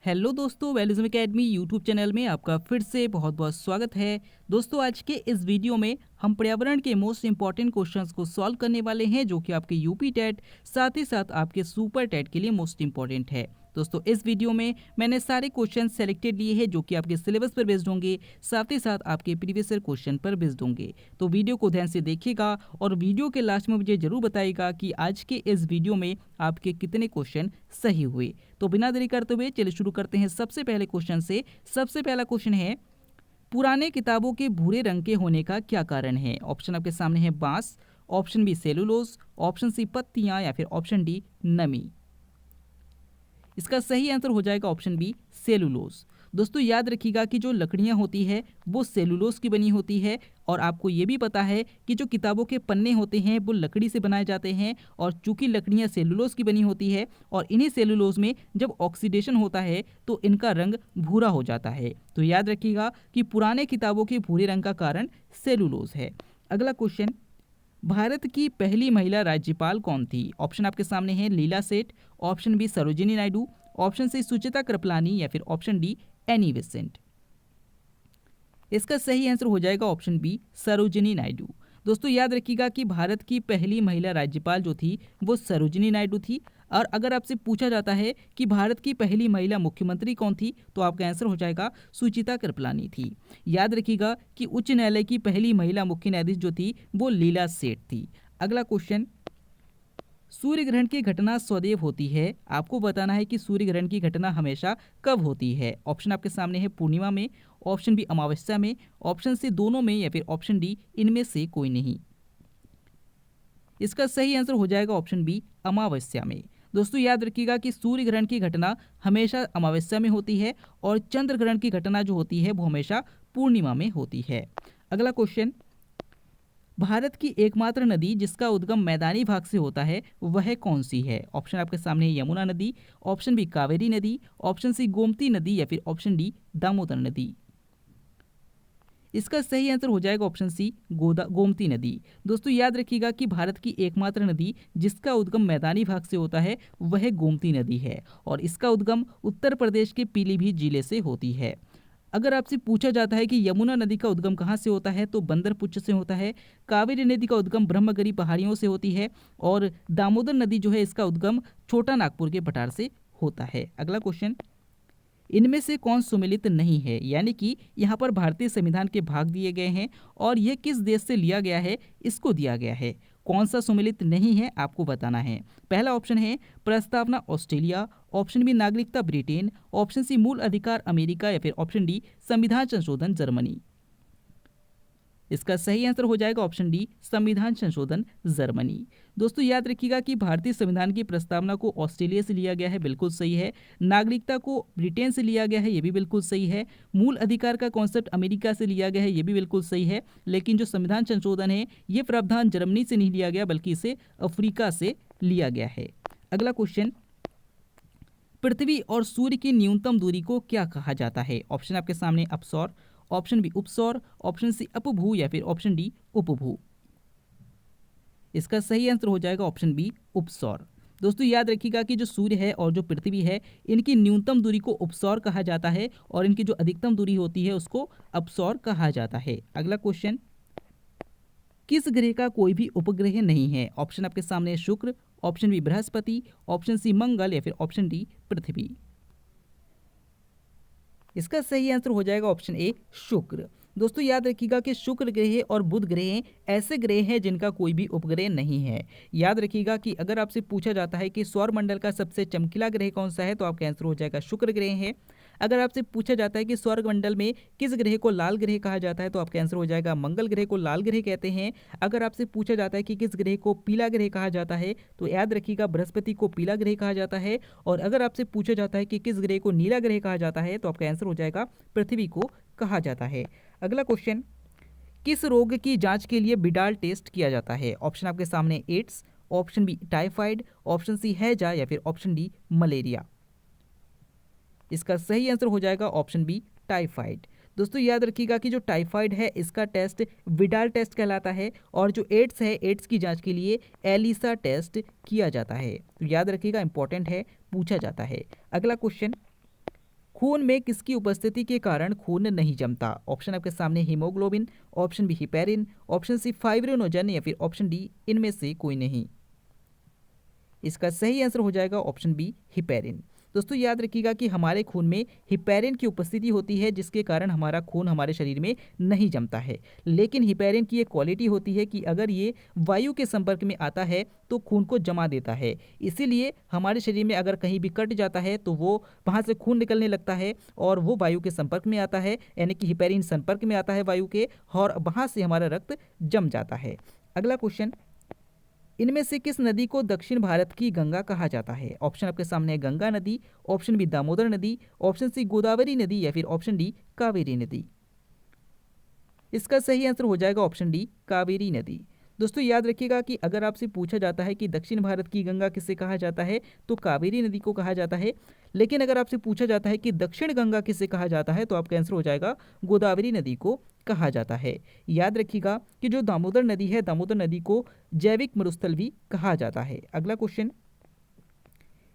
Hello दोस्तों, वेलिज्म academy YouTube channel में आपका फिर से बहुत बहुत स्वागत है। दोस्तों, आज के इस वीडियो में हम पर्यावरण के मोस्ट इंपॉर्टेंट क्वेश्चंस को सॉल्व करने वाले हैं, जो कि आपके यूपी टेट साथ ही साथ आपके सुपर टेट के लिए मोस्ट इंपॉर्टेंट है। दोस्तों, इस वीडियो में मैंने सारे क्वेश्चन सेलेक्टेड लिए हैं, जो कि आपके सिलेबस पर बेस्ड होंगे, साथ ही साथ आपके प्रीवियस ईयर क्वेश्चन पर बेस्ड होंगे। तो वीडियो को ध्यान से देखिएगा और वीडियो के लास्ट में मुझे जरूर बताइएगा कि आज के इस वीडियो में आपके कितने क्वेश्चन सही हुए। तो बिना देरी करते हुए चलिए शुरू करते हैं सबसे पहले क्वेश्चन से। सबसे पहला क्वेश्चन है, पुराने किताबों के भूरे रंग के होने का क्या कारण है? ऑप्शन आपके सामने है बांस, option B cellulose, option C पत्तियां या फिर ऑप्शन डी नमी। इसका सही आंसर हो जाएगा ऑप्शन बी सेलुलोज। दोस्तों, याद रखिएगा कि जो लकड़ियां होती है वो सेलुलोज की बनी होती है, और आपको ये भी पता है कि जो किताबों के पन्ने होते हैं वो लकड़ी से बनाए जाते हैं, और चूंकि लकड़ियां सेलुलोज की बनी होती है और इन्हीं सेलुलोज में जब ऑक्सीडेशन होता है तो इनका रंग भूरा हो जाता है। तो याद रखिएगा कि पुराने किताबों के भूरे रंग का कारण सेलुलोज है। अगला क्वेश्चन, भारत की पहली महिला राज्यपाल कौन थी? ऑप्शन आपके सामने है Leela Seth, option B Sarojini Naidu, option C Sucheta Kripalani या फिर ऑप्शन डी एनी बेसेंट। इसका सही आंसर हो जाएगा ऑप्शन बी सरोजिनी नायडू। दोस्तों, याद रखिएगा कि भारत की पहली महिला राज्यपाल जो थी वो सरोजिनी नायडू थी। और अगर आपसे पूछा जाता है कि भारत की पहली महिला मुख्यमंत्री कौन थी, तो आपका आंसर हो जाएगा सुचिता कृपलानी थी। याद रखिएगा कि उच्च न्यायालय की पहली महिला मुख्य न्यायाधीश जो थी वो लीला सेठ थी। अगला क्वेश्चन, सूर्य ग्रहण की घटना सदैव होती है, आपको बताना है कि सूर्य ग्रहण की घटना हमेशा कब होती है। ऑप्शन आपके सामने है पूर्णिमा में, ऑप्शन बी अमावस्या में, ऑप्शन सी दोनों में या फिर ऑप्शन डी इनमें से कोई नहीं। इसका सही आंसर हो जाएगा ऑप्शन बी अमावस्या में। दोस्तों, याद रखिएगा कि सूर्य ग्रहण की घटना हमेशा अमावस्या में होती है, और चंद्र ग्रहण की घटना जो होती है वो हमेशा पूर्णिमा में होती है। अगला क्वेश्चन, भारत की एकमात्र नदी जिसका उद्गम मैदानी भाग से होता है वह कौन सी है? ऑप्शन आपके सामने है यमुना नदी, ऑप्शन बी कावेरी नदी, ऑप्शन सी गोमती नदी या फिर ऑप्शन डी दामोदर नदी। इसका सही आंसर हो जाएगा ऑप्शन सी गोमती नदी। दोस्तों, याद रखिएगा कि भारत की एकमात्र नदी जिसका उद्गम मैदानी भाग से होता है वह गोमती नदी है, और इसका उद्गम उत्तर प्रदेश के पीलीभीत जिले से होती है। अगर आपसे पूछा जाता है कि यमुना नदी का उद्गम कहाँ से होता है, तो बंदरपुच्छ से होता है। कावेरी नदी का उद्गम ब्रह्मगिरी पहाड़ियों से होती है, और दामोदर नदी जो है इसका उद्गम छोटा नागपुर के पठार से होता है। अगला क्वेश्चन, इनमें से कौन सुमेलित नहीं है? यानी कि यहाँ पर भारतीय संविधान के भाग दिए गए हैं और यह किस देश से लिया गया है इसको दिया गया है। कौन सा सुमेलित नहीं है आपको बताना है। पहला ऑप्शन है प्रस्तावना ऑस्ट्रेलिया, ऑप्शन बी नागरिकता ब्रिटेन, ऑप्शन सी मूल अधिकार अमेरिका या फिर ऑप्शन डी संविधान संशोधन जर्मनी। इसका सही आंसर हो जाएगा ऑप्शन डी संविधान संशोधन जर्मनी। दोस्तों, याद रखिएगा कि भारतीय संविधान की प्रस्तावना को ऑस्ट्रेलिया से लिया गया है, बिल्कुल सही है। नागरिकता को ब्रिटेन से लिया गया है, ये भी बिल्कुल सही है। मूल अधिकार का कॉन्सेप्ट अमेरिका से लिया गया है, ये भी बिल्कुल सही है। लेकिन जो संविधान संशोधन है ये प्रावधान जर्मनी से नहीं लिया गया, बल्कि इसे अफ्रीका से लिया गया है। अगला क्वेश्चन, पृथ्वी और सूर्य की न्यूनतम दूरी को क्या कहा जाता है? ऑप्शन आपके सामने अपसौर, ऑप्शन बी उपसौर, ऑप्शन सी अपभू या फिर ऑप्शन डी उपभू। इसका सही आंसर हो जाएगा ऑप्शन बी उपसौर। दोस्तों, याद रखिएगा कि जो सूर्य है और जो पृथ्वी है इनकी न्यूनतम दूरी को उपसौर कहा जाता है, और इनकी जो अधिकतम दूरी होती है उसको अपसौर कहा जाता है। अगला क्वेश्चन, किस ग्रह का कोई भी उपग्रह नहीं है? ऑप्शन आपके सामने है Shukra, option B Brihaspati, option C Mangal या फिर ऑप्शन डी पृथ्वी। इसका सही आंसर हो जाएगा ऑप्शन ए शुक्र। दोस्तों, याद रखिएगा कि शुक्र ग्रह और बुध ग्रह ऐसे ग्रह हैं जिनका कोई भी उपग्रह नहीं है। याद रखिएगा कि अगर आपसे पूछा जाता है कि सौर मंडल का सबसे चमकीला ग्रह कौन सा है, तो आपका आंसर हो जाएगा शुक्र ग्रह है। अगर आपसे पूछा जाता है कि सौर मंडल में किस ग्रह को लाल ग्रह कहा जाता है, तो आपका आंसर हो जाएगा मंगल ग्रह को लाल ग्रह कहते हैं। अगर आपसे पूछा जाता है कि किस ग्रह को पीला ग्रह कहा जाता है, तो याद रखिएगा बृहस्पति को पीला ग्रह कहा जाता है। और अगर आपसे पूछा जाता है कि किस ग्रह को नीला ग्रह कहा जाता है, तो आपका आंसर हो जाएगा पृथ्वी को कहा जाता है। अगला क्वेश्चन, किस रोग की जांच के लिए बिडाल टेस्ट किया जाता है? ऑप्शन आपके सामने AIDS, option B typhoid, option C हैजा या फिर ऑप्शन डी मलेरिया। इसका सही आंसर हो जाएगा ऑप्शन बी टाइफाइड। दोस्तों, याद रखिएगा कि जो टाइफाइड है इसका टेस्ट विडाल टेस्ट कहलाता है, और जो एड्स है एड्स की जांच के लिए एलिसा टेस्ट किया जाता है। तो याद रखिएगा, इंपॉर्टेंट है, पूछा जाता है। अगला क्वेश्चन, खून में किसकी उपस्थिति के कारण खून नहीं जमता? ऑप्शन आपके सामने haemoglobin, option B heparin, option C fibrinogen या फिर ऑप्शन डी इनमें से कोई नहीं। इसका सही आंसर हो जाएगा ऑप्शन बी हिपेरिन। दोस्तों याद रखिएगा कि हमारे खून में हिपेरिन की उपस्थिति होती है जिसके कारण हमारा खून हमारे शरीर में नहीं जमता है। लेकिन हिपेरिन की एक क्वालिटी होती है कि अगर ये वायु के संपर्क में आता है तो खून को जमा देता है। इसीलिए हमारे शरीर में अगर कहीं भी कट जाता है तो वो वहाँ से खून निकलने लगता है और वो वायु के संपर्क में आता है, यानी कि हिपेरिन संपर्क में आता है वायु के और वहाँ से हमारा रक्त जम जाता है। अगला क्वेश्चन, इनमें से किस नदी को दक्षिण भारत की गंगा कहा जाता है? ऑप्शन आपके सामने है गंगा नदी, ऑप्शन बी दामोदर नदी, ऑप्शन सी गोदावरी नदी या फिर ऑप्शन डी कावेरी नदी। इसका सही आंसर हो जाएगा ऑप्शन डी कावेरी नदी। दोस्तों याद रखिएगा कि अगर आपसे पूछा जाता है कि दक्षिण भारत की गंगा किसे कहा जाता है तो कावेरी नदी को कहा जाता है। लेकिन अगर आपसे पूछा जाता है कि दक्षिण गंगा किसे कहा जाता है तो आपका आंसर हो जाएगा गोदावरी नदी को कहा जाता है। याद रखिएगा कि जो दामोदर नदी है, दामोदर नदी को जैविक मरुस्थल भी कहा जाता है। अगला क्वेश्चन,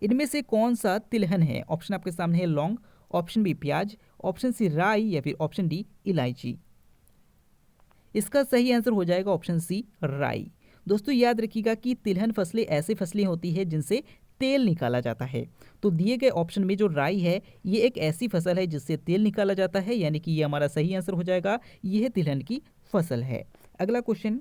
इनमें से कौन सा तिलहन है? ऑप्शन आपके सामने है लौंग, ऑप्शन बी प्याज, ऑप्शन सी राई या फिर ऑप्शन डी इलायची। इसका सही आंसर हो जाएगा ऑप्शन सी राई। दोस्तों याद रखिएगा कि तिलहन फसलें ऐसी फसलें होती है जिनसे तेल निकाला जाता है। तो दिए गए ऑप्शन में जो राई है ये एक ऐसी फसल है जिससे तेल निकाला जाता है, यानी कि ये हमारा सही आंसर हो जाएगा, यह तिलहन की फसल है। अगला क्वेश्चन,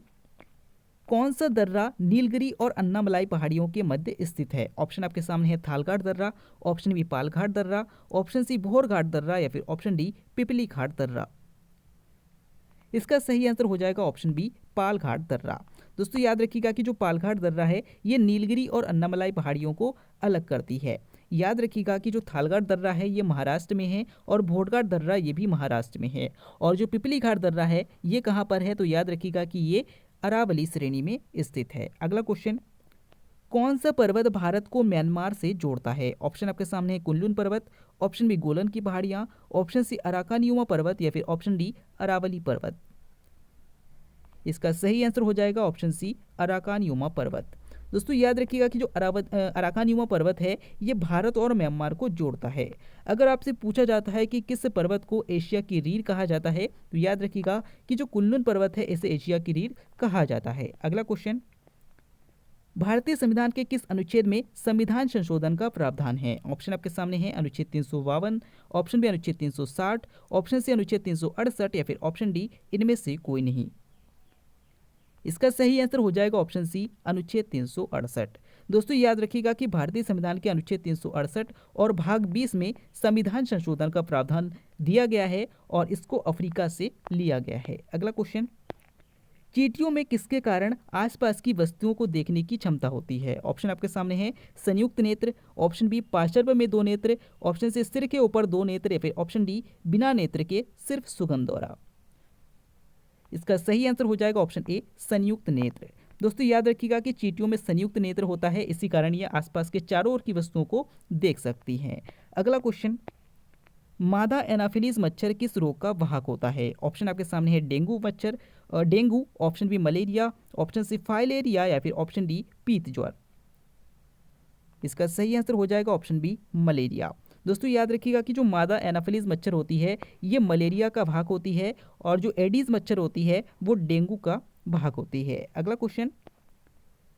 कौन सा दर्रा नीलगिरी और अन्नामलाई पहाड़ियों के मध्य स्थित है? ऑप्शन आपके सामने है थालघाट दर्रा, ऑप्शन बी पालघाट दर्रा, ऑप्शन सी भोरघाट दर्रा या फिर ऑप्शन डी पिपली घाट दर्रा। इसका सही आंसर हो जाएगा ऑप्शन बी पालघाट दर्रा। दोस्तों याद रखिएगा कि जो पालघाट दर्रा है ये नीलगिरी और अन्नामलाई पहाड़ियों को अलग करती है। याद रखिएगा कि जो थालघाट दर्रा है ये महाराष्ट्र में है और भोरघाट दर्रा ये भी महाराष्ट्र में है। और जो पिपली घाट दर्रा है ये कहाँ पर है? तो याद रखिएगा कि ये अरावली श्रेणी में स्थित है। अगला क्वेश्चन, कौन सा पर्वत भारत को म्यांमार से जोड़ता है? ऑप्शन आपके सामने है कुनलुन पर्वत, ऑप्शन बी गोलन की पहाड़ियां, ऑप्शन सी अराकानियुमा पर्वत या फिर ऑप्शन डी अरावली पर्वत। इसका सही आंसर हो जाएगा ऑप्शन सी अराकानियुमा पर्वत। दोस्तों याद रखिएगा कि जो अराकानियुमा पर्वत है ये भारत और म्यांमार को जोड़ता है। अगर आपसे पूछा जाता है कि किस पर्वत को एशिया की रीढ़ कहा जाता है तो याद रखिएगा कि जो कुनलुन पर्वत है इसे एशिया की रीढ़ कहा जाता है। अगला क्वेश्चन, भारतीय संविधान के किस अनुच्छेद में संविधान संशोधन का प्रावधान है? ऑप्शन आपके सामने है अनुच्छेद 352, ऑप्शन बी अनुच्छेद 360, ऑप्शन सी अनुच्छेद 368 या फिर ऑप्शन डी इनमें से कोई नहीं। इसका सही आंसर हो जाएगा ऑप्शन सी अनुच्छेद 368। दोस्तों याद रखिएगा कि भारतीय संविधान के अनुच्छेद 368 और भाग 20 में संविधान संशोधन का प्रावधान दिया गया है और इसको अफ्रीका से लिया गया है। अगला क्वेश्चन, चींटियों में किसके कारण आसपास की वस्तुओं को देखने की क्षमता होती है? ऑप्शन आपके सामने है संयुक्त नेत्र, ऑप्शन बी पार्श्व में 2 नेत्र, ऑप्शन सी सिर के ऊपर 2 नेत्र या फिर ऑप्शन डी बिना नेत्र के सिर्फ सुगंध द्वारा। इसका सही आंसर हो जाएगा ऑप्शन ए संयुक्त नेत्र। दोस्तों याद रखिएगा कि चींटियों में संयुक्त नेत्र होता है, इसी कारण ये आसपास के चारों ओर की वस्तुओं को देख सकती हैं। अगला क्वेश्चन, मादा एनाफिलीज मच्छर किस रोग का वाहक होता है? ऑप्शन आपके सामने है डेंगू मच्छर, dengue, option B malaria, option C filaria या फिर ऑप्शन डी पीत ज्वर। इसका सही आंसर हो जाएगा ऑप्शन बी मलेरिया। दोस्तों याद रखिएगा कि जो मादा एनाफिलीज मच्छर होती है ये मलेरिया का वाहक होती है और जो एडीज मच्छर होती है वो डेंगू का वाहक होती है। अगला क्वेश्चन,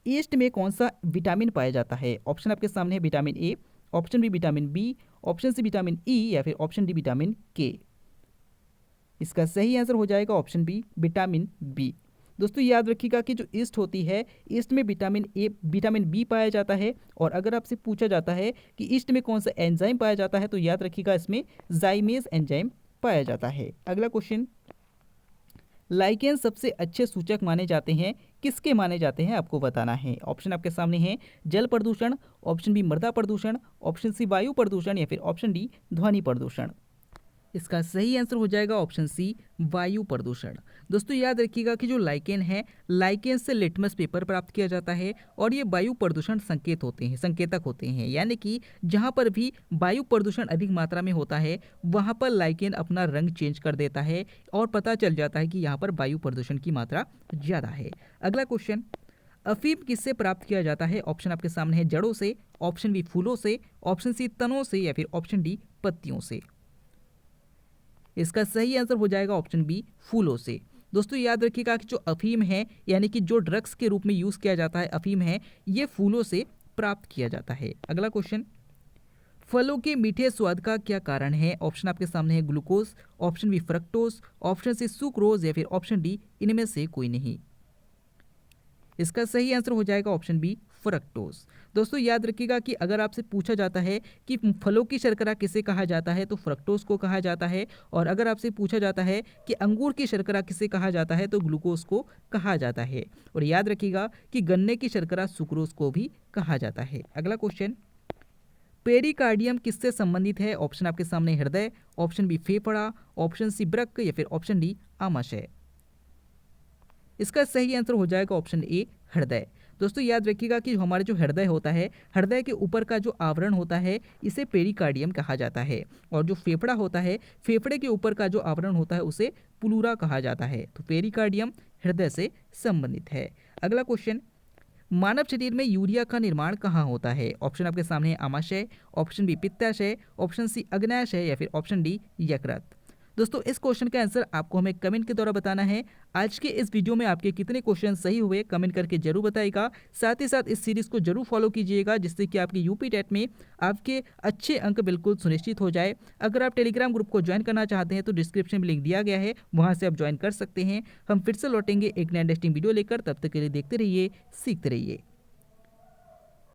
ईस्ट में कौन सा विटामिन पाया जाता है? ऑप्शन आपके सामने है vitamin A, option B vitamin B, option C vitamin E या फिर ऑप्शन डी विटामिन के। इसका सही आंसर हो जाएगा ऑप्शन बी विटामिन बी। दोस्तों याद रखिएगा कि जो ईस्ट होती है ईस्ट में विटामिन ए विटामिन बी पाया जाता है और अगर आपसे पूछा जाता है कि ईस्ट में कौन सा एंजाइम पाया जाता है तो याद रखिएगा इसमें जाइमेज एंजाइम पाया जाता है। अगला क्वेश्चन, लाइकेन सबसे अच्छे सूचक माने जाते हैं, किसके माने जाते हैं आपको बताना है। ऑप्शन आपके सामने है जल प्रदूषण, ऑप्शन बी मृदा प्रदूषण, ऑप्शन सी वायु प्रदूषण या फिर ऑप्शन डी ध्वनि प्रदूषण। इसका सही आंसर हो जाएगा ऑप्शन सी वायु प्रदूषण। दोस्तों याद रखिएगा कि जो लाइकेन है लाइकेन से लिटमस पेपर प्राप्त किया जाता है और ये वायु प्रदूषण संकेतक होते हैं, यानी कि जहाँ पर भी वायु प्रदूषण अधिक मात्रा में होता है वहाँ पर लाइकेन अपना रंग चेंज कर देता है और पता चल जाता है कि यहाँ पर वायु प्रदूषण की मात्रा ज़्यादा है। अगला क्वेश्चन, अफीम किससे प्राप्त किया जाता है? ऑप्शन आपके सामने है जड़ों से, ऑप्शन बी फूलों से, ऑप्शन सी तनों से या फिर ऑप्शन डी पत्तियों से। इसका सही आंसर हो जाएगा ऑप्शन बी, फूलों से। दोस्तों याद रखिएगा कि जो अफीम है यानी कि जो ड्रग्स के रूप में यूज़ किया जाता है अफीम है, ये फूलों से प्राप्त किया जाता है। अगला क्वेश्चन, फलों के मीठे स्वाद का क्या कारण है? ऑप्शन आपके सामने है glucose, option B fructose, option C sucrose या फिर ऑप्शन डी इनमें से कोई नहीं। इसका सही आंसर हो जाएगा ऑप्शन बी, फ्रक्टोज। दोस्तों याद रखिएगा कि अगर आपसे पूछा जाता है कि फलों की शर्करा किसे कहा जाता है तो फ्रक्टोज को कहा जाता है, और अगर आपसे पूछा जाता है कि अंगूर की शर्करा किसे कहा जाता है तो ग्लूकोज को कहा जाता है, और याद रखिएगा कि गन्ने की शर्करा सुक्रोज को भी कहा जाता है। अगला क्वेश्चन, पेरिकार्डियम किससे संबंधित है? ऑप्शन आपके सामने हृदय, ऑप्शन बी फेफड़ा, ऑप्शन सी वृक्क या फिर ऑप्शन डी आमाशय। इसका सही आंसर हो जाएगा ऑप्शन ए, हृदय। दोस्तों याद रखिएगा कि हमारा जो हृदय होता है, हृदय के ऊपर का जो आवरण होता है इसे पेरिकार्डियम कहा जाता है, और जो फेफड़ा होता है, फेफड़े के ऊपर का जो आवरण होता है उसे प्लूरा कहा जाता है। तो पेरिकार्डियम हृदय से संबंधित है। अगला क्वेश्चन, मानव शरीर में यूरिया का निर्माण कहाँ होता है? ऑप्शन आपके सामने है आमाशय, ऑप्शन बी पित्ताशय, ऑप्शन सी अग्न्याशय या फिर ऑप्शन डी यकृत। दोस्तों इस क्वेश्चन का आंसर आपको हमें कमेंट के द्वारा बताना है। आज के इस वीडियो में आपके कितने क्वेश्चन सही हुए कमेंट करके जरूर बताइएगा। साथ ही साथ इस सीरीज को जरूर फॉलो कीजिएगा, जिससे कि आपके यूपी टेट में आपके अच्छे अंक बिल्कुल सुनिश्चित हो जाए। अगर आप टेलीग्राम ग्रुप को ज्वाइन करना चाहते हैं तो डिस्क्रिप्शन में लिंक दिया गया है, वहाँ से आप ज्वाइन कर सकते हैं। हम फिर से लौटेंगे एक नया इंटरेस्टिंग वीडियो लेकर, तब तक के लिए देखते रहिए, सीखते रहिए।